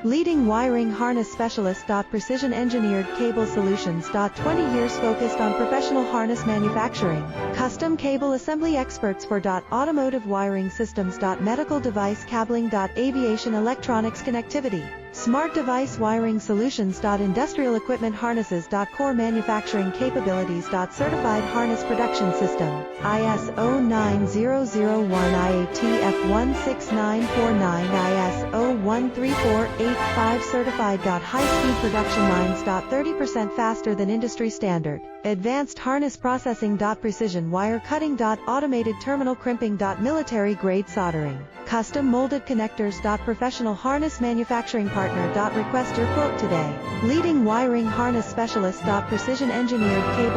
Leading wiring harness specialist. Precision engineered cable solutions. 20 years focused on professional harness manufacturing. Custom cable assembly experts for automotive wiring systems. Medical device cabling. Aviation electronics connectivity. Smart device wiring solutions. Industrial equipment harnesses. Core manufacturing capabilities. Certified harness production system. ISO 9001 IATF 16949 ISO 13485 certified. High-speed production lines. 30% faster than industry standard. Advanced harness processing. Precision wire cutting. Automated terminal crimping. Military grade soldering. Custom molded connectors. Professional harness manufacturing partner. Request your quote today. Leading wiring harness specialist. Precision engineered cable